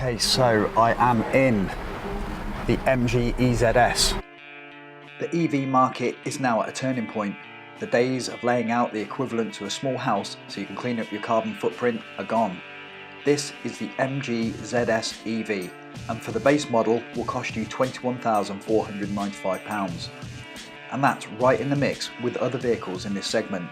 Okay, so I am in the MG EZS. The EV market is now at a turning point. The days of laying out the equivalent to a small house so you can clean up your carbon footprint are gone. This is the MG ZS EV, and for the base model will cost you £21,495. And that's right in the mix with other vehicles in this segment.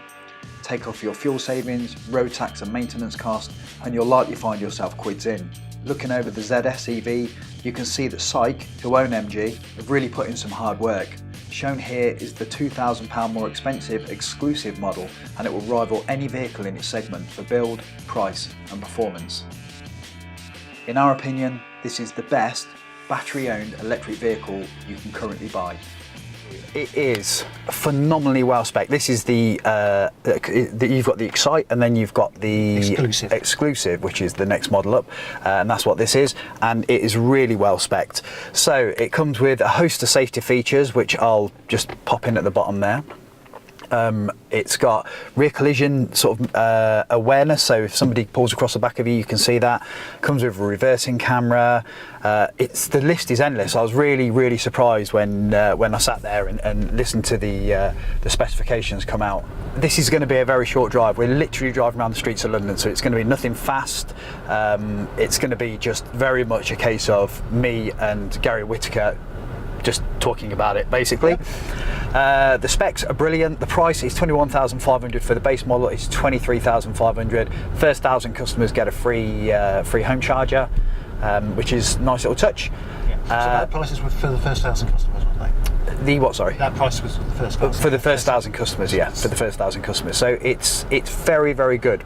Take off your fuel savings, road tax and maintenance costs, and you'll likely find yourself quids in. Looking over the ZS EV, you can see that SAIC, who own MG, have really put in some hard work. Shown here is the £2,000 more expensive exclusive model, and it will rival any vehicle in its segment for build, price and performance. In our opinion, this is the best battery-owned electric vehicle you can currently buy. It is phenomenally well spec. This is the you've got the Excite, and then you've got the exclusive, which is the next model up, and that's what this is. And it is really well spec'd. So it comes with a host of safety features, which I'll just pop in at the bottom there. It's got rear collision sort of awareness, so if somebody pulls across the back of you, you can see that. Comes with a reversing camera. The list is endless. I was really surprised when I sat there and listened to the specifications come out. This is going to be a very short drive. We're literally driving around the streets of London, so it's going to be nothing fast. It's going to be just very much a case of me and Gary Whittaker just talking about it, basically. The specs are brilliant. The price is £21,500 for the base model. It's £23,500. First 1,000 customers get a free home charger, which is a nice little touch. Yeah. So that price is for the first 1,000 customers, wasn't it? The what? Sorry. That price was for the first 1,000. For the first 1,000 customers, yeah. For the first 1,000 customers. So it's very good.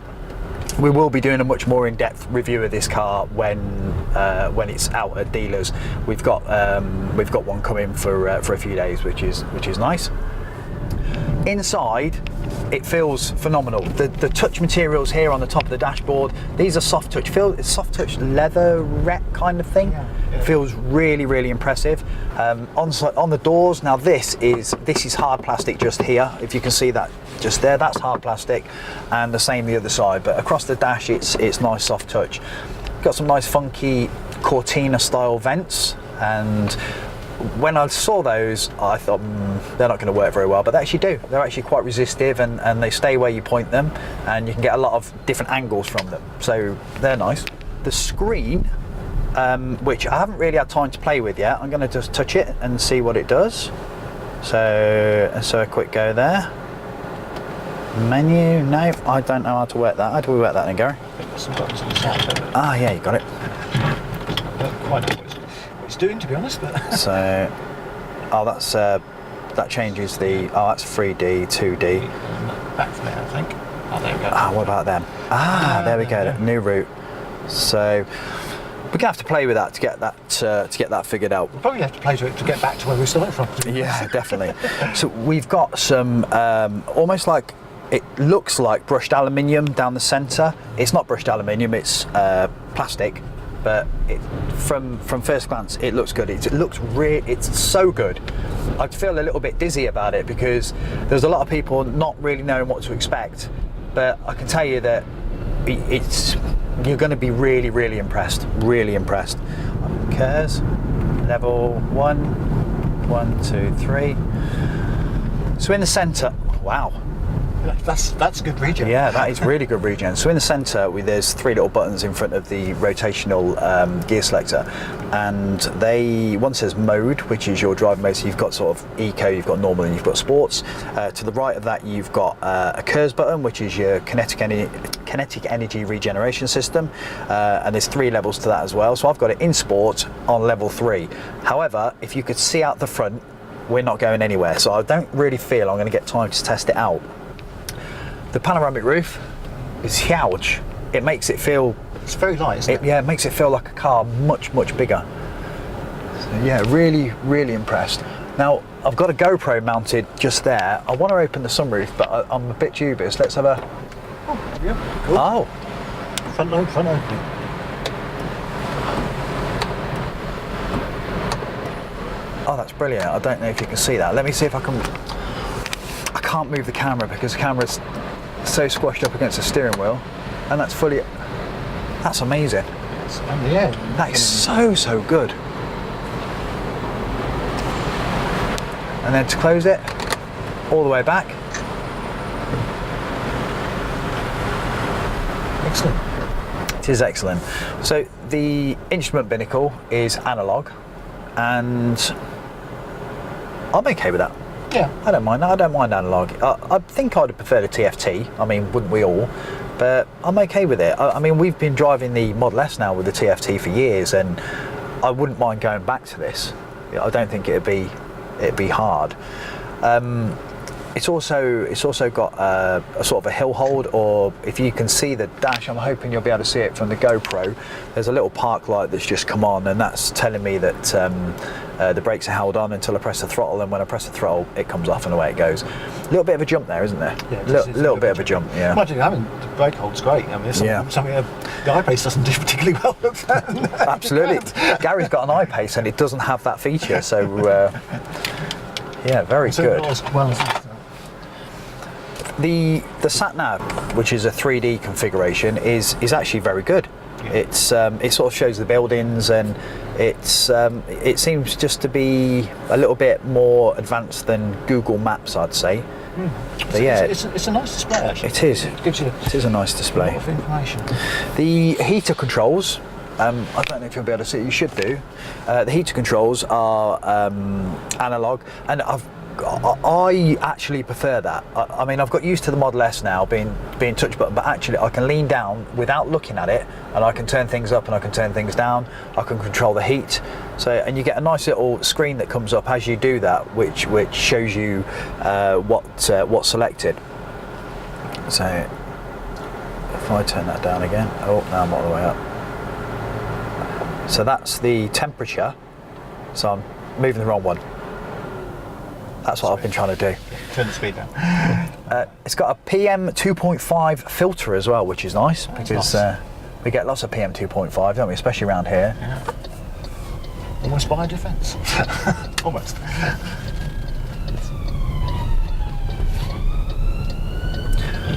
We will be doing a much more in-depth review of this car when it's out at dealers. We've got one coming for a few days, which is nice. Inside, it feels phenomenal. The touch materials here on the top of the dashboard, these are soft touch. It's soft touch leatherette kind of thing. Yeah. Feels really impressive. On the doors, now this is hard plastic just here. If you can see that just there, that's hard plastic, and the same the other side. But across the dash, it's nice soft touch. Got some nice funky Cortina style vents, and when I saw those, I thought they're not going to work very well, but they actually do. They're actually quite resistive, and they stay where you point them, and you can get a lot of different angles from them. So they're nice. The screen, which I haven't really had time to play with yet, I'm going to just touch it and see what it does. So a quick go there. Menu, no, I don't know how to work that. How do we work that then, Gary? I think there's some buttons on the side. Ah, yeah, you got it. Quite know what it's doing, to be honest. But So, that changes the. Oh, that's 3D, 2D. Back from there, I think. Oh, there we go. Ah, what about them? There we go. New route. So we're gonna have to play with that to get that figured out. We'll probably have to play to it to get back to where we started from. Yeah, definitely. So we've got some almost like, it looks like brushed aluminium down the centre. It's not brushed aluminium, it's plastic, but from first glance it looks good. It's so good. I feel a little bit dizzy about it because there's a lot of people not really knowing what to expect, but I can tell you that you're going to be really impressed. KERS level 1, 2, 3. So in the centre, wow. That's a good regen. Yeah, that is really good regen. So in the centre, there's 3 little buttons in front of the rotational gear selector, and one says mode, which is your driving mode. So you've got sort of eco, you've got normal, and you've got sports. To the right of that, you've got a KERS button, which is your kinetic energy regeneration system, and there's 3 levels to that as well. So I've got it in sport on level 3. However, if you could see out the front, we're not going anywhere. So I don't really feel I'm going to get time to test it out. The panoramic roof is huge. It makes it feel... It's very light, isn't it? Yeah, it makes it feel like a car much bigger. So yeah, really impressed. Now, I've got a GoPro mounted just there. I want to open the sunroof, but I'm a bit dubious. Let's have a... Oh, yeah, cool. Oh. Front opening. Oh, that's brilliant. I don't know if you can see that. Let me see if I can... I can't move the camera because the camera's so squashed up against the steering wheel, and that's amazing. balance and the air. That is so good. And then to close it, all the way back. Excellent. It is excellent. So the instrument binnacle is analog, and I'm okay with that. Yeah. I don't mind that. I don't mind analog. I think I'd prefer the TFT. I mean, wouldn't we all? But I'm okay with it. I mean, we've been driving the Model S now with the TFT for years, and I wouldn't mind going back to this. I don't think it'd be hard. It's also got a sort of a hill hold, or if you can see the dash, I'm hoping you'll be able to see it from the GoPro. There's a little park light that's just come on, and that's telling me that the brakes are held on until I press the throttle, and when I press the throttle, it comes off and away it goes. A little bit of a jump there, isn't there? Yeah, little bit of a jump. Yeah. Imagine having the brake hold's great. I mean, something the I-Pace doesn't do particularly well. Absolutely. Gary's got an I-Pace and it doesn't have that feature, so yeah, very good. The sat nav, which is a 3D configuration, is actually very good. Yeah. It sort of shows the buildings, and it seems just to be a little bit more advanced than Google Maps, I'd say. But yeah, it's a nice display actually. It is. It is a nice display. A lot of information. The heater controls. I don't know if you'll be able to see it. You should do. The heater controls are analog, and I actually prefer that. I mean, I've got used to the Model S now being touch button, but actually I can lean down without looking at it, and I can turn things up and I can turn things down. I can control the heat. So, and you get a nice little screen that comes up as you do that, which shows you what's selected. So if I turn that down again, oh, now I'm all the way up. So that's the temperature. So I'm moving the wrong one. That's what I've been trying to do. Turn the speed down. It's got a PM 2.5 filter as well, which is nice, because we get lots of PM 2.5, don't we? Especially around here. Yeah. Almost fire defence. Almost.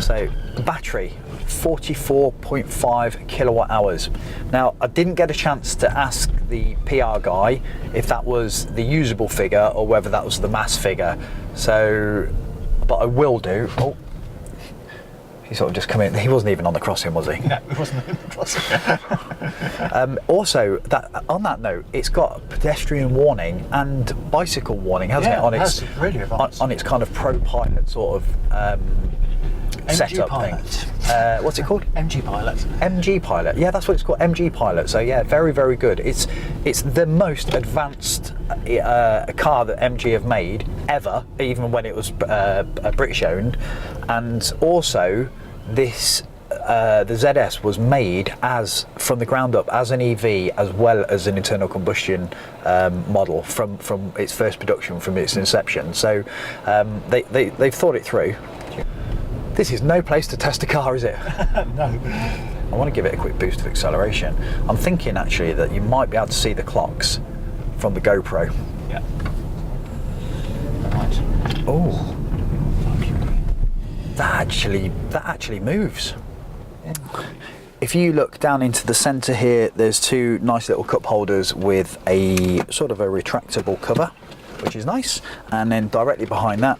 So, battery, 44.5 kilowatt hours. Now, I didn't get a chance to ask the PR guy if that was the usable figure or whether that was the mass figure. So, but I will do. Oh, he sort of just come in. He wasn't even on the crossing, was he? No, he wasn't on the crossing. Also, on that note, it's got pedestrian warning and bicycle warning, hasn't it? Really advanced. On its kind of Pro Pilot sort of setup thing. What's it called? MG Pilot. MG Pilot. Yeah, that's what it's called. MG Pilot. So yeah, very, very good. It's the most advanced car that MG have made ever, even when it was British owned. And also, this the ZS was made from the ground up as an EV as well as an internal combustion model from its first production, from its inception. So they've thought it through. This is no place to test a car, is it? No. I want to give it a quick boost of acceleration. I'm thinking actually that you might be able to see the clocks from the GoPro. Yeah. Right. Oh. That actually moves. Yeah. If you look down into the centre here, there's two nice little cup holders with a sort of a retractable cover, which is nice, and then directly behind that,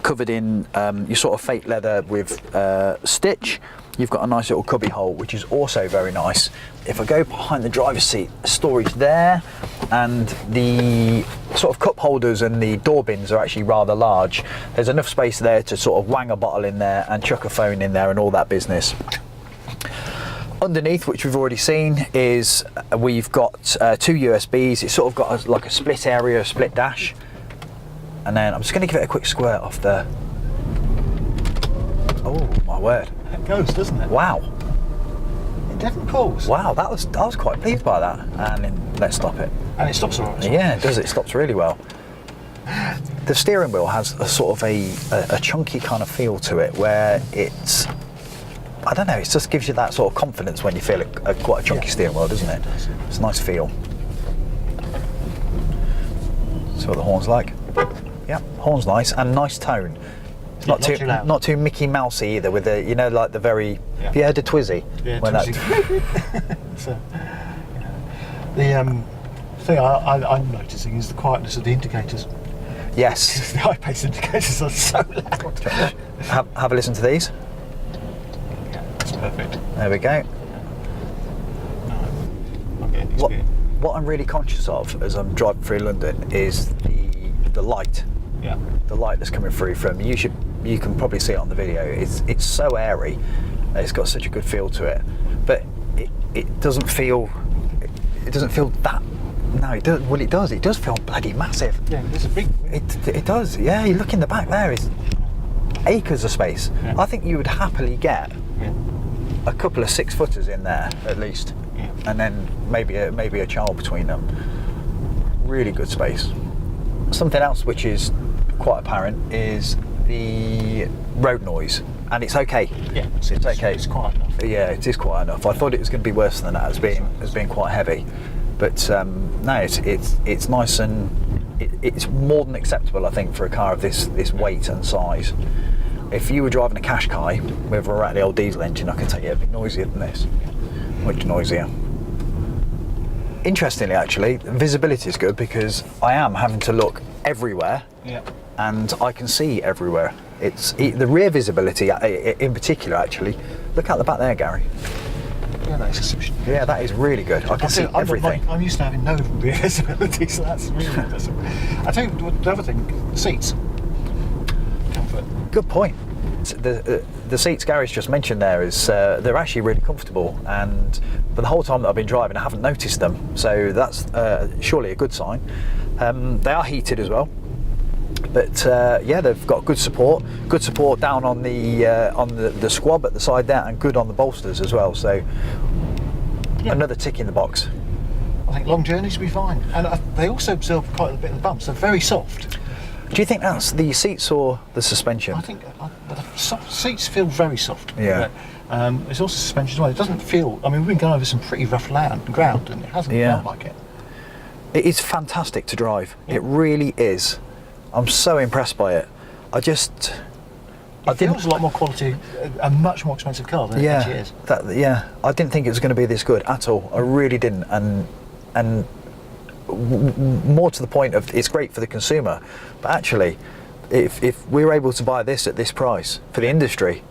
covered in your sort of fake leather with stitch, you've got a nice little cubby hole, which is also very nice. If I go behind the driver's seat, storage there, and the sort of cup holders and the door bins are actually rather large. There's enough space there to sort of wang a bottle in there and chuck a phone in there and all that business. Underneath, which we've already seen, is we've got two USBs. It's sort of got like a split area, split dash. And then I'm just going to give it a quick squirt off the... Oh my word! It goes, doesn't it? Wow! It definitely pulls. Wow, I was quite pleased by that. And then let's stop it. And it stops all right. Yeah, it does. It stops really well. The steering wheel has a sort of a chunky kind of feel to it, where it's... I don't know, it just gives you that sort of confidence when you feel quite a chunky steering wheel, doesn't it? It's a nice feel. See what the horn's like? Yeah, horn's nice, and nice tone. It's not too Mickey Mousey either, with the, you know, like the very... Yeah. Have you heard of Twizzy? Yeah, when Twizzy. The thing I'm noticing is the quietness of the indicators. Yes. The high-pace indicators are so loud. Have a listen to these. Yeah, that's perfect. There we go. What I'm really conscious of as I'm driving through London is the light. Yeah. The light that's coming through from you can probably see it on the video. It's so airy. It's got such a good feel to it, but it doesn't feel that. No, it does. Well, it does. It does feel bloody massive. Yeah, it's a big. It does. Yeah, you look in the back there. It's acres of space. Yeah. I think you would happily get a couple of 6-footers in there at least, and then maybe a child between them. Really good space. Something else which is quite apparent is the road noise, and it's okay. Yeah, it's okay. It's quiet enough. Yeah, it is quiet enough. I thought it was going to be worse than that, as being quite heavy, but no, it's nice, and it's more than acceptable, I think, for a car of this weight and size. If you were driving a Qashqai with a rattly old diesel engine, I could tell you it'd be noisier than this. Much noisier. Interestingly, actually, visibility is good because I am having to look everywhere, and I can see everywhere. It's the rear visibility, in particular. Actually, look out the back there, Gary. Yeah, that's exceptional. Yeah, that is really good. I can see everything. I'm used to having no rear visibility, so that's really impressive. I tell you, the other thing, the seats. Comfort. Good point. The seats Gary's just mentioned there is they're actually really comfortable, and for the whole time that I've been driving, I haven't noticed them. So that's surely a good sign. They are heated as well, but yeah, they've got good support down on the squab at the side there, and good on the bolsters as well. So another tick in the box. I think long journeys will be fine, and they also absorb quite a bit of the bumps. They're very soft. Do you think that's the seats or the suspension? I think the seats feel very soft. Yeah. It's also suspension as well. It doesn't feel. I mean, we've been going over some pretty rough ground, and it hasn't felt like it. It is fantastic to drive. Yeah. It really is. I'm so impressed by it. It feels a lot more quality, a much more expensive car than it actually is. I didn't think it was going to be this good at all. I really didn't, and more to the point of it's great for the consumer, but actually, if we're able to buy this at this price for the industry,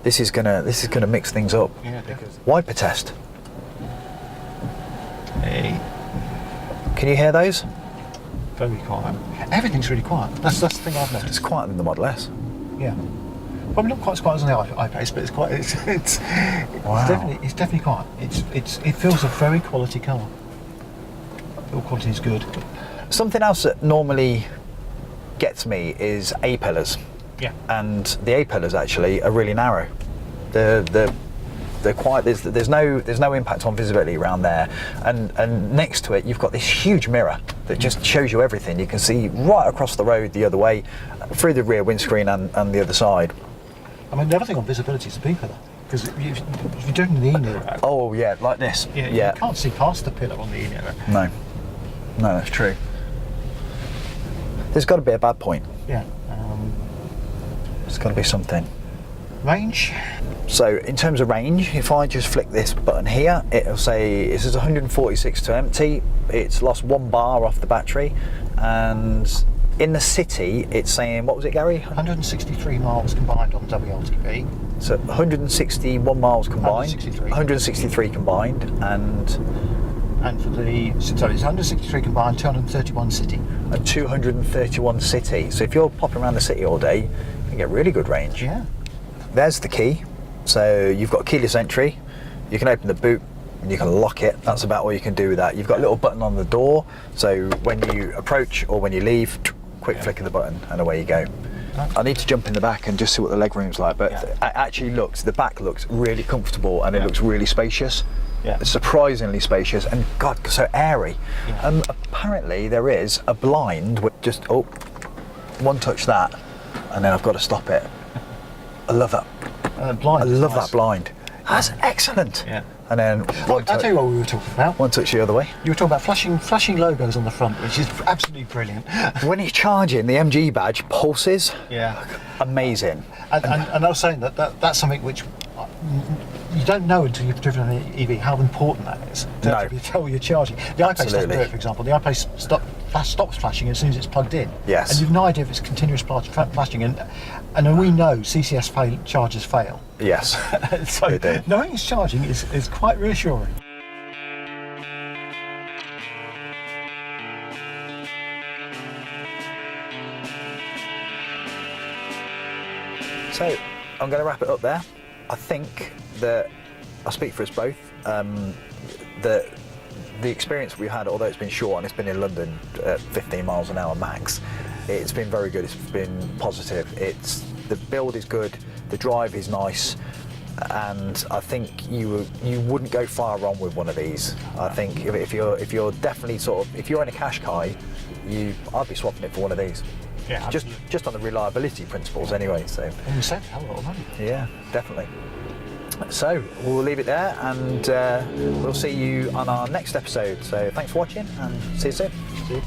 this is gonna mix things up. Yeah. Wiper test. Hey. Can you hear those? Very quiet. Everything's really quiet. That's the thing I've noticed. It's quieter than the Model S. Yeah. Probably not quite as quiet as on the I-Pace, but it's definitely quiet. It feels a very quality car. Build quality is good. Something else that normally gets me is A-pillars. Yeah. And the A-pillars actually are really narrow. They're quite. There's no impact on visibility around there. And next to it, you've got this huge mirror that just shows you everything. You can see right across the road the other way, through the rear windscreen and the other side. I mean, the other thing on visibility is the B-pillar. Because if you're doing the E-mirror... Oh, yeah, like this. Yeah. You can't see past the pillar on the E-mirror. No, that's true. There's got to be a bad point. Yeah. There's got to be something. Range? So, in terms of range, if I just flick this button here, it'll say it says 146 to empty. It's lost 1 bar off the battery. And in the city, it's saying, what was it, Gary? 163 miles combined on WLTP. So 161 miles combined. 163 combined, and for it's 163 combined, 231 city. And 231 city. So if you're popping around the city all day, you can get really good range. Yeah. There's the key. So you've got keyless entry. You can open the boot and you can lock it. That's about all you can do with that. You've got a little button on the door. So when you approach or when you leave, quick flick of the button and away you go. I need to jump in the back and just see what the leg room's like, but it actually the back looks really comfortable, and it looks really spacious. Yeah. It's surprisingly spacious, and God, so airy. Yeah. Apparently there is a blind with just one touch that, and then I've got to stop it. I love that. Blind. I love that blind. That's excellent. Yeah. And then I'll tell you what we were talking about. One touch the other way. You were talking about flashing logos on the front, which is absolutely brilliant. When it's charging, the MG badge pulses. Yeah. Amazing. And I was saying that's something which you don't know until you've driven an EV how important that is to No. actually tell you're charging. The iPace doesn't do Absolutely. it, for example. The iPace stops flashing as soon as it's plugged in. Yes. And you've no idea if it's continuous flashing. And we know CCS chargers fail. Yes. So They do. knowing it's charging is quite reassuring. So I'm going to wrap it up there. I think that I speak for us both. That the experience we've had, although it's been short and it's been in London at 15 miles an hour max, it's been very good. It's been positive. The build is good. The drive is nice. And I think you wouldn't go far wrong with one of these. I think if you're definitely if you're in a Qashqai, I'd be swapping it for one of these. Yeah, Just on the reliability principles anyway. So and you save a hell of a lot of money. yeah, definitely. So we'll leave it there, and we'll see you on our next episode. So thanks for watching, and see you soon. See you.